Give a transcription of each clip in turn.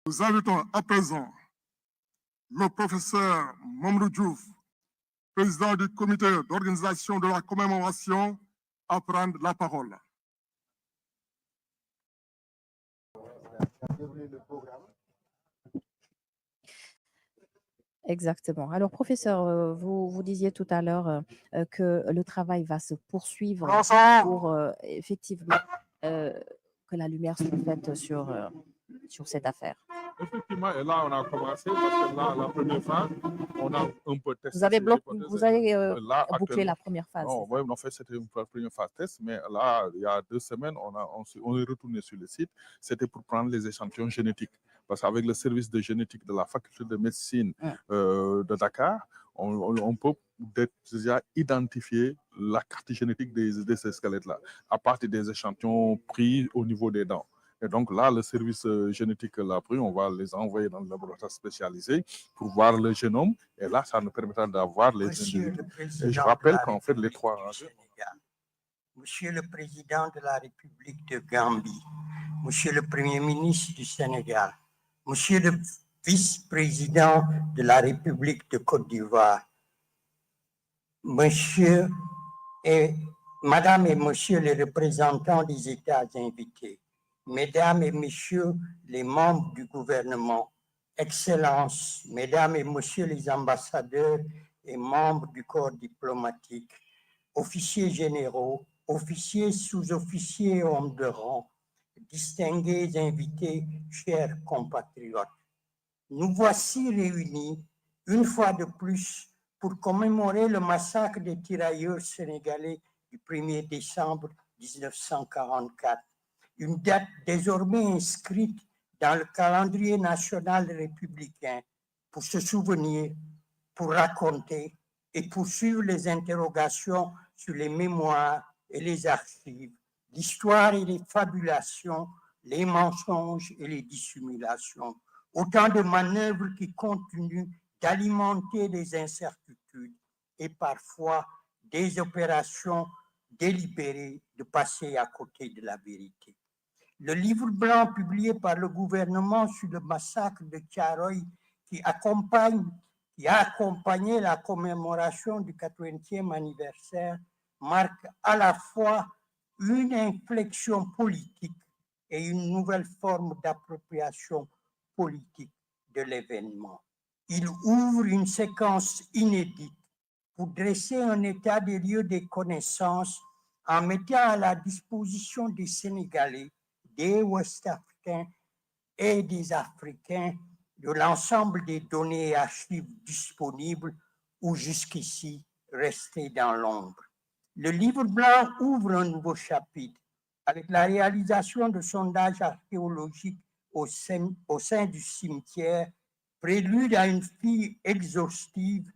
Nous invitons à présent le professeur Mamadou Diouf, président du comité d'organisation de la commémoration, à prendre la parole. Exactement. Alors, professeur, vous disiez tout à l'heure que le travail va se poursuivre pour effectivement que la lumière soit faite sur cette affaire. Effectivement, et là, on a commencé parce que là, la première phase, on a un peu testé. Vous avez bouclé la première phase. Non, oui, en fait, c'était une première phase test, mais là, il y a 2 semaines, on est retourné sur le site. C'était pour prendre les échantillons génétiques. Parce qu'avec le service de génétique de la faculté de médecine de Dakar, on peut déjà identifier la carte génétique de ces squelettes-là à partir des échantillons pris au niveau des dents. Et donc là, le service génétique l'a pris, on va les envoyer dans le laboratoire spécialisé pour voir le génome. Et là, ça nous permettra d'avoir les individus. Et je rappelle qu'en fait, les trois... Monsieur le Président de la République de Gambie, Monsieur le Premier ministre du Sénégal, Monsieur le Vice-président de la République de Côte d'Ivoire, Monsieur et Madame et Monsieur les représentants des États invités, Mesdames et Messieurs les membres du gouvernement, Excellences, Mesdames et Messieurs les ambassadeurs et membres du corps diplomatique, officiers généraux, officiers, sous-officiers et hommes de rang, distingués invités, chers compatriotes. Nous voici réunis une fois de plus pour commémorer le massacre des tirailleurs sénégalais du 1er décembre 1944, une date désormais inscrite dans le calendrier national républicain pour se souvenir, pour raconter et poursuivre les interrogations sur les mémoires et les archives, l'histoire et les fabulations, les mensonges et les dissimulations. Autant de manœuvres qui continuent d'alimenter les incertitudes et parfois des opérations délibérées de passer à côté de la vérité. Le livre blanc publié par le gouvernement sur le massacre de Thiaroye qui a accompagné la commémoration du 80e anniversaire marque à la fois une inflexion politique et une nouvelle forme d'appropriation politique de l'événement. Il ouvre une séquence inédite pour dresser un état des lieux des connaissances en mettant à la disposition des Sénégalais, des Ouest-Africains et des Africains de l'ensemble des données et archives disponibles ou jusqu'ici restées dans l'ombre. Le livre blanc ouvre un nouveau chapitre avec la réalisation de sondages archéologiques au sein du cimetière, prélude à une fouille exhaustive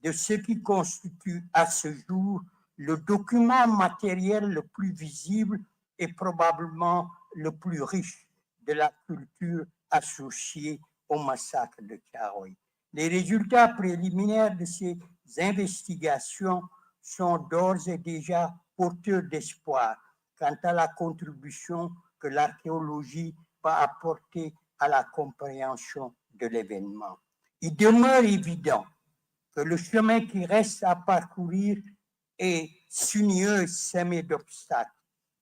de ce qui constitue à ce jour le document matériel le plus visible et probablement le plus riche de la culture associée au massacre de Thiaroye. Les résultats préliminaires de ces investigations sont d'ores et déjà porteurs d'espoir quant à la contribution que l'archéologie va apporter à la compréhension de l'événement. Il demeure évident que le chemin qui reste à parcourir est sinueux, semé d'obstacles,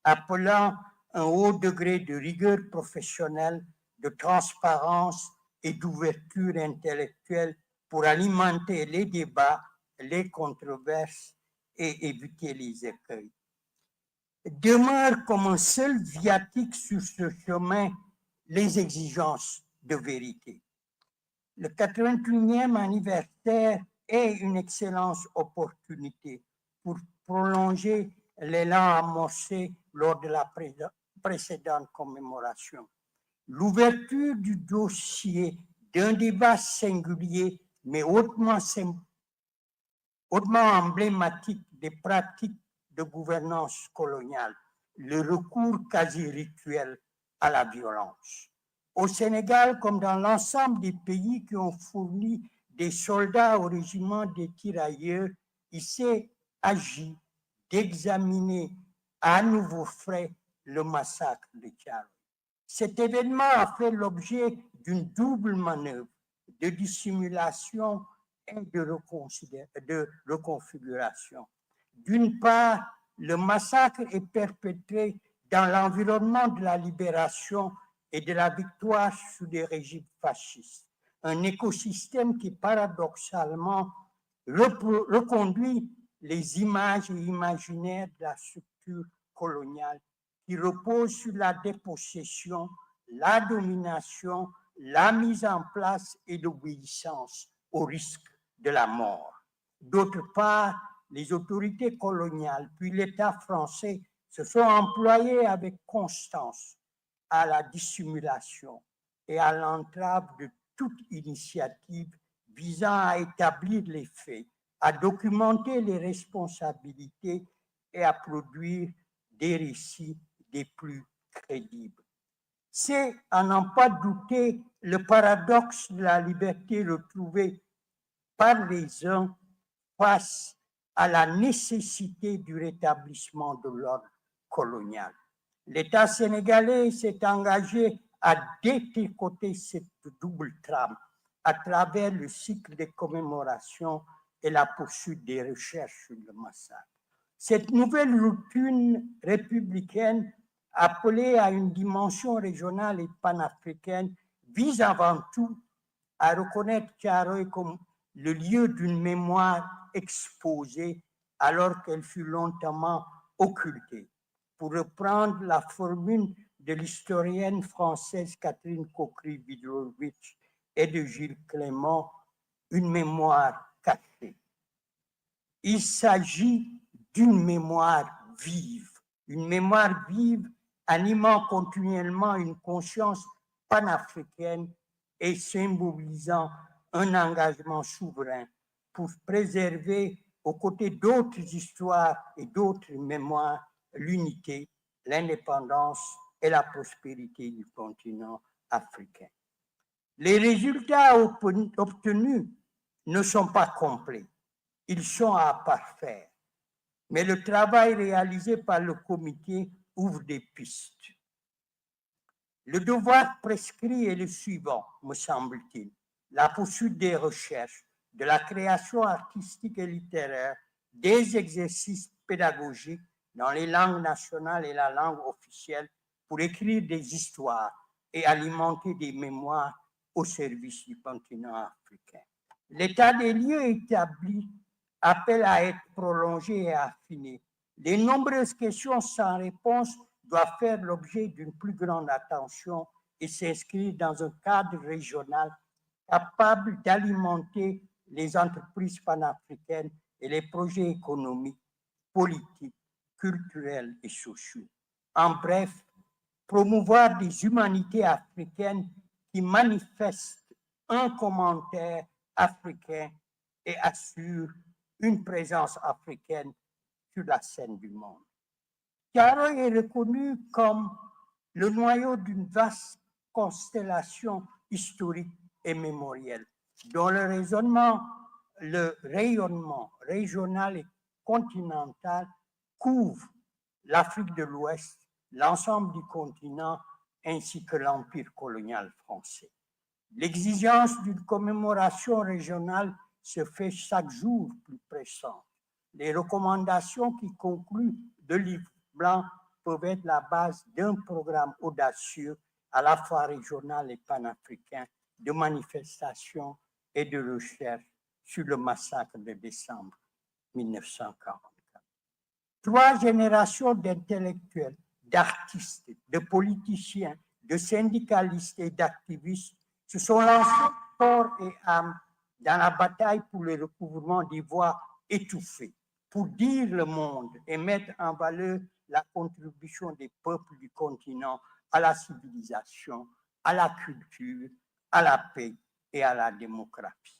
appelant un haut degré de rigueur professionnelle, de transparence et d'ouverture intellectuelle pour alimenter les débats, les controverses et éviter les écueils. Demeure comme un seul viatique sur ce chemin les exigences de vérité. Le 81e anniversaire est une excellente opportunité pour prolonger l'élan amorcé lors de la précédente commémoration. L'ouverture du dossier d'un débat singulier mais hautement emblématique des pratiques de gouvernance coloniale, le recours quasi rituel à la violence. Au Sénégal, comme dans l'ensemble des pays qui ont fourni des soldats au régiment des tirailleurs, il s'est agi d'examiner à nouveau frais le massacre de Thiaroye. Cet événement a fait l'objet d'une double manœuvre de dissimulation et de reconfiguration. D'une part, le massacre est perpétré dans l'environnement de la libération et de la victoire sous des régimes fascistes, un écosystème qui paradoxalement reconduit les images et imaginaires de la structure coloniale qui repose sur la dépossession, la domination, la mise en place et l'obéissance au risque de la mort. D'autre part, les autorités coloniales puis l'État français se sont employés avec constance à la dissimulation et à l'entrave de toute initiative visant à établir les faits, à documenter les responsabilités et à produire des récits des plus crédibles. C'est, à n'en pas douter, le paradoxe de la liberté retrouvée par les uns face à la nécessité du rétablissement de l'ordre colonial. L'État sénégalais s'est engagé à détricoter cette double trame à travers le cycle des commémorations et la poursuite des recherches sur le massacre. Cette nouvelle routine républicaine, appelée à une dimension régionale et panafricaine, vise avant tout à reconnaître Thiaroye comme le lieu d'une mémoire exposée alors qu'elle fut longtemps occultée. Pour reprendre la formule de l'historienne française Catherine Cockry-Widrowicz et de Gilles Clément, une mémoire cachée. Il s'agit d'une mémoire vive animant continuellement une conscience panafricaine et symbolisant un engagement souverain pour préserver, aux côtés d'autres histoires et d'autres mémoires, l'unité, l'indépendance et la prospérité du continent africain. Les résultats obtenus ne sont pas complets, ils sont à parfaire, mais le travail réalisé par le comité ouvre des pistes. Le devoir prescrit est le suivant, me semble-t-il, la poursuite des recherches, de la création artistique et littéraire, des exercices pédagogiques dans les langues nationales et la langue officielle pour écrire des histoires et alimenter des mémoires au service du continent africain. L'état des lieux établi appelle à être prolongé et affiné. Les nombreuses questions sans réponse doivent faire l'objet d'une plus grande attention et s'inscrire dans un cadre régional capable d'alimenter les entreprises panafricaines et les projets économiques, politiques, culturels et sociaux. En bref, promouvoir des humanités africaines qui manifestent un commentaire africain et assurent une présence africaine sur la scène du monde. Thiaroye est reconnu comme le noyau d'une vaste constellation historique et mémorielle, dont le rayonnement régional et continental couvre l'Afrique de l'Ouest, l'ensemble du continent ainsi que l'empire colonial français. L'exigence d'une commémoration régionale se fait chaque jour plus pressante. Les recommandations qui concluent le livre blanc peuvent être la base d'un programme audacieux à la fois régional et panafricain de manifestation et de recherche sur le massacre de décembre 1944. 3 générations d'intellectuels, d'artistes, de politiciens, de syndicalistes et d'activistes se sont lancés corps et âme dans la bataille pour le recouvrement des voix étouffées, pour dire le monde et mettre en valeur la contribution des peuples du continent à la civilisation, à la culture, à la paix et à la démocratie.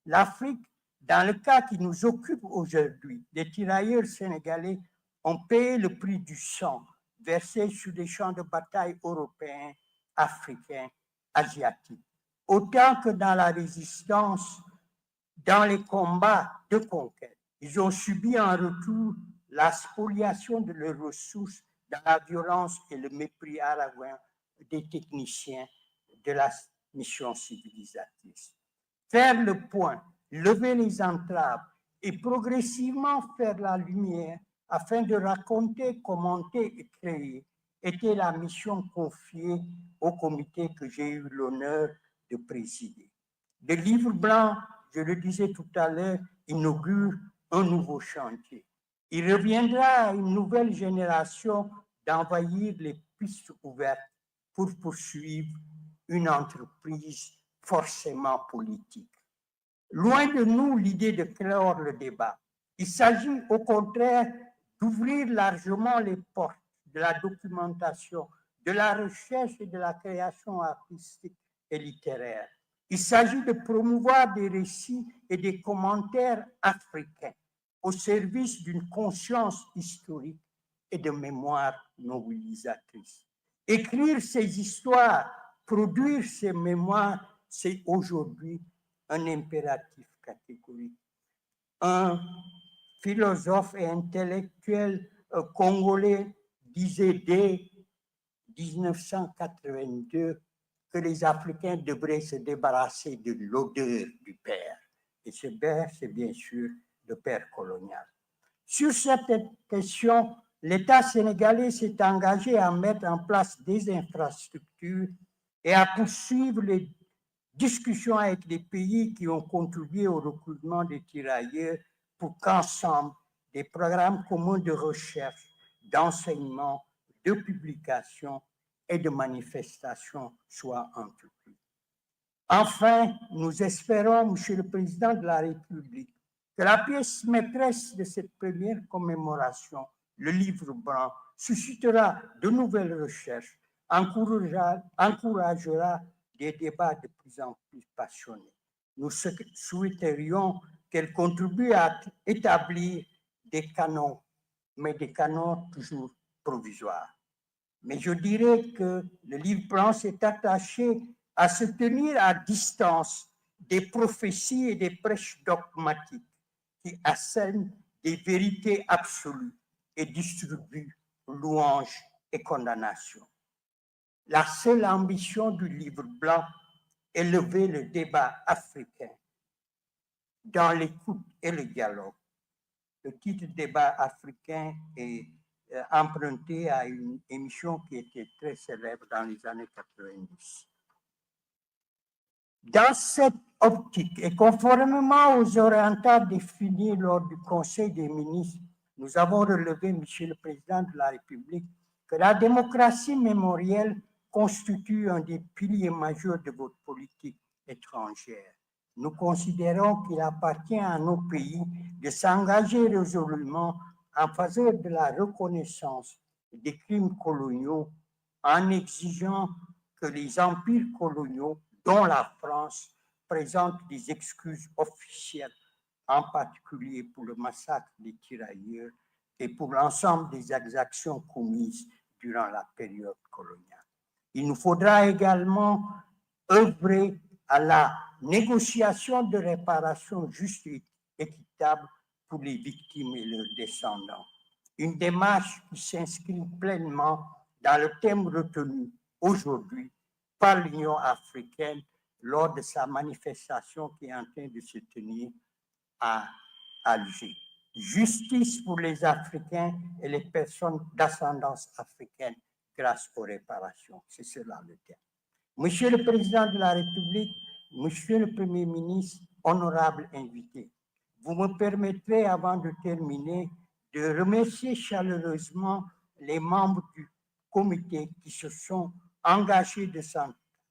L'Afrique, dans le cas qui nous occupe aujourd'hui, les tirailleurs sénégalais ont payé le prix du sang versé sur les champs de bataille européens, africains, asiatiques, autant que dans la résistance, dans les combats de conquête. Ils ont subi en retour la spoliation de leurs ressources dans la violence et le mépris haragouin des techniciens de la mission civilisatrice. Faire le point, lever les entraves et progressivement faire la lumière afin de raconter, commenter et créer était la mission confiée au comité que j'ai eu l'honneur de présider. Le livre blanc, je le disais tout à l'heure, inaugure un nouveau chantier. Il reviendra à une nouvelle génération d'envahir les pistes ouvertes pour poursuivre une entreprise forcément politique. Loin de nous l'idée de clore le débat. Il s'agit au contraire d'ouvrir largement les portes de la documentation, de la recherche et de la création artistique et littéraire. Il s'agit de promouvoir des récits et des commentaires africains au service d'une conscience historique et de mémoire mobilisatrice. Écrire ces histoires, produire ces mémoires, c'est aujourd'hui un impératif catégorique. Un philosophe et intellectuel congolais disait dès 1982 que les Africains devraient se débarrasser de l'odeur du père. Et ce père, c'est bien sûr le père colonial. Sur cette question, l'État sénégalais s'est engagé à mettre en place des infrastructures et à poursuivre les discussions avec les pays qui ont contribué au recrutement des tirailleurs pour qu'ensemble, des programmes communs de recherche, d'enseignement, de publication et de manifestation soient entrepris. Enfin, nous espérons, Monsieur le Président de la République, que la pièce maîtresse de cette première commémoration, le livre blanc, suscitera de nouvelles recherches, encouragera des débats de plus en plus passionnés. Nous souhaiterions qu'elle contribue à établir des canons, mais des canons toujours provisoires. Mais je dirais que le livre blanc s'est attaché à se tenir à distance des prophéties et des prêches dogmatiques qui assènent des vérités absolues et distribuent louanges et condamnations. La seule ambition du livre blanc est lever le débat africain dans l'écoute et le dialogue. Le titre débat africain est emprunté à une émission qui était très célèbre dans les années 90. Dans cette optique et conformément aux orientations définies lors du Conseil des ministres, nous avons relevé, Monsieur le Président de la République, que la démocratie mémorielle constitue un des piliers majeurs de votre politique étrangère. Nous considérons qu'il appartient à nos pays de s'engager résolument en faveur de la reconnaissance des crimes coloniaux en exigeant que les empires coloniaux, dont la France, présentent des excuses officielles, en particulier pour le massacre des tirailleurs et pour l'ensemble des exactions commises durant la période coloniale. Il nous faudra également œuvrer à la négociation de réparation juste et équitable pour les victimes et leurs descendants. Une démarche qui s'inscrit pleinement dans le thème retenu aujourd'hui par l'Union africaine lors de sa manifestation qui est en train de se tenir à Alger. Justice pour les Africains et les personnes d'ascendance africaine grâce aux réparations. C'est cela le thème. Monsieur le Président de la République, Monsieur le Premier ministre, honorables invités, vous me permettrez, avant de terminer, de remercier chaleureusement les membres du comité qui se sont engagés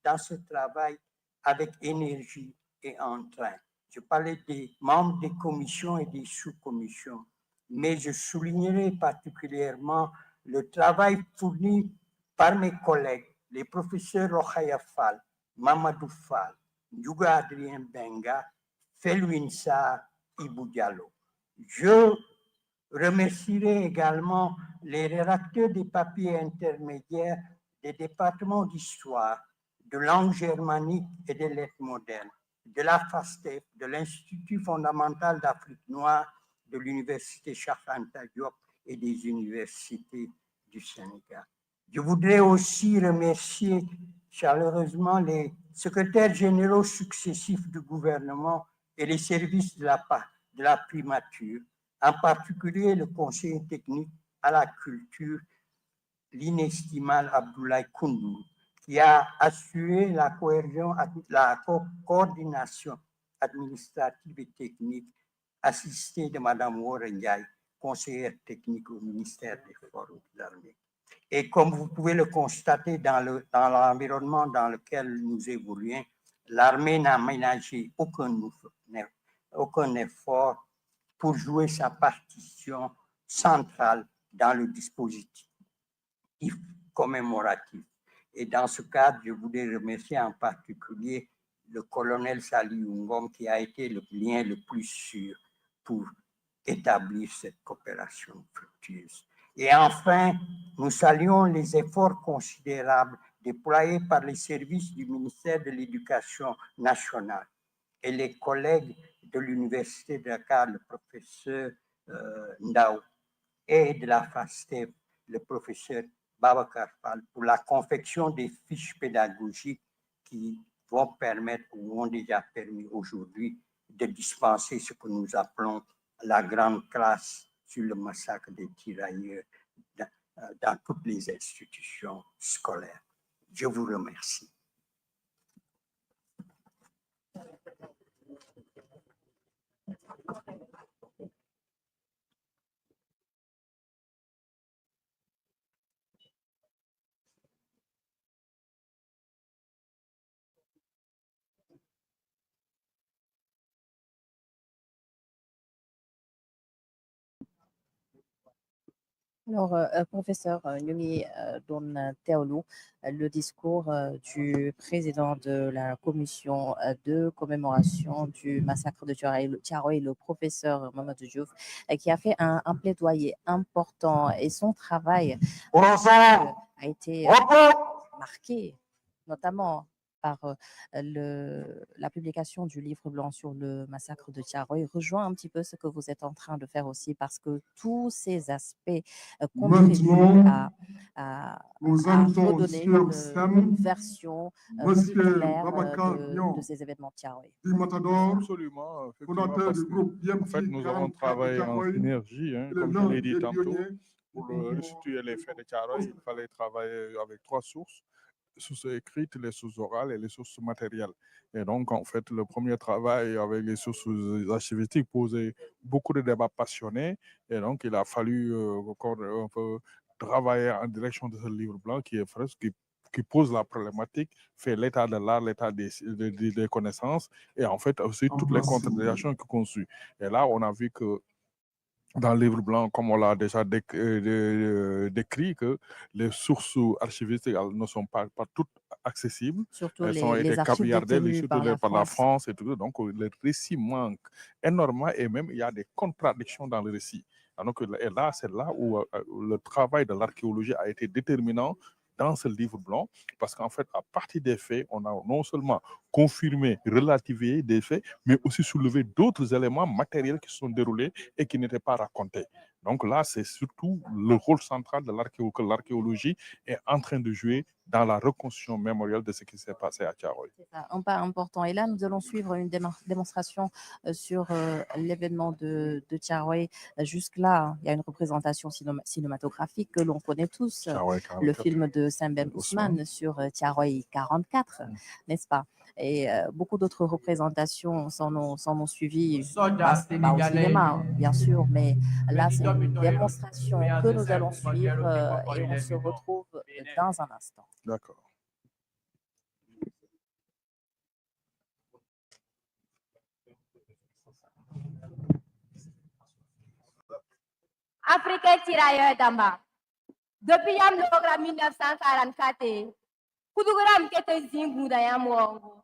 dans ce travail avec énergie et entrain. Je parlais des membres des commissions et des sous-commissions, mais je soulignerai particulièrement le travail fourni par mes collègues, les professeurs Rokhaya Fall, Mamadou Fall, Ndiouga Adrien Benga, Felwine Sarr, Ibou Diallo. Je remercierai également les rédacteurs des papiers intermédiaires des départements d'histoire, de langue germanique et des lettres modernes, de la FASTEF, de l'Institut fondamental d'Afrique noire, de l'Université Cheikh Anta Diop et des universités du Sénégal. Je voudrais aussi remercier chaleureusement les secrétaires généraux successifs du gouvernement et les services de la primature, en particulier le conseiller technique à la culture, l'inestimable Abdoulaye Koundoul, qui a assuré la coordination administrative et technique, assistée de Mme Warren Ndiaye, conseillère technique au ministère des Forces armées. Et comme vous pouvez le constater dans l'environnement dans lequel nous évoluons, l'armée n'a ménagé aucun effort pour jouer sa partition centrale dans le dispositif commémoratif. Et dans ce cadre, je voudrais remercier en particulier le colonel Saliou Ngom qui a été le lien le plus sûr pour établir cette coopération fructueuse. Et enfin, nous saluons les efforts considérables déployés par les services du ministère de l'Éducation nationale et les collègues de l'Université de Dakar, le professeur Ndao, et de la FASTEF, le professeur Babacar Fall, pour la confection des fiches pédagogiques qui vont permettre ou ont déjà permis aujourd'hui de dispenser ce que nous appelons la grande classe sur le massacre des tirailleurs dans toutes les institutions scolaires. Je vous remercie. Alors, professeur Nyungi Don Teolu, le discours du président de la commission de commémoration du massacre de Thiaroye, le professeur Mamadou Diouf, qui a fait un plaidoyer important et son travail a été marqué, notamment par la publication du livre blanc sur le massacre de Thiaroye, rejoint un petit peu ce que vous êtes en train de faire aussi, parce que tous ces aspects contribuent à redonner une version plus claire de ces événements de Thiaroye. Absolument, parce que, en fait, nous avons travaillé en synergie, comme je l'ai dit tantôt, pour restituer les faits de Thiaroye. Il fallait travailler avec 3 sources écrites, les sources orales et les sources matérielles. Et donc, en fait, le premier travail avec les sources archivistiques posait beaucoup de débats passionnés. Et donc, il a fallu encore un peu travailler en direction de ce livre blanc qui est frais, qui pose la problématique, fait l'état de l'art, l'état des connaissances et en fait aussi toutes les contre-indications qui conçues. Et là, on a vu que dans le livre blanc, comme on l'a déjà décrit, que les sources archivistiques ne sont pas toutes accessibles. Surtout elles ont été caviardées par la France et tout. Donc, le récit manque énormément et même il y a des contradictions dans le récit. Donc, et là, c'est là où le travail de l'archéologie a été déterminant dans ce livre blanc, parce qu'en fait, à partir des faits, on a non seulement confirmé, relativisé des faits, mais aussi soulevé d'autres éléments matériels qui se sont déroulés et qui n'étaient pas racontés. Donc là, c'est surtout le rôle central de que l'archéologie est en train de jouer dans la reconstruction mémorielle de ce qui s'est passé à Thiaroye. C'est ça, un pas important. Et là, nous allons suivre une démonstration sur l'événement de Thiaroye. Jusque-là, il y a une représentation cinématographique que l'on connaît tous, le film de Sembène Ousmane sur Thiaroye 44, n'est-ce pas? Et beaucoup d'autres représentations s'en ont suivi, pas au cinéma, bien sûr, mais là, c'est une démonstration que nous allons suivre et on se retrouve dans un instant. D'accord. Africain tirailleur d'Amba. Depuis Yam Logra 1944, Kudugram Kete Zingu Dayamwango.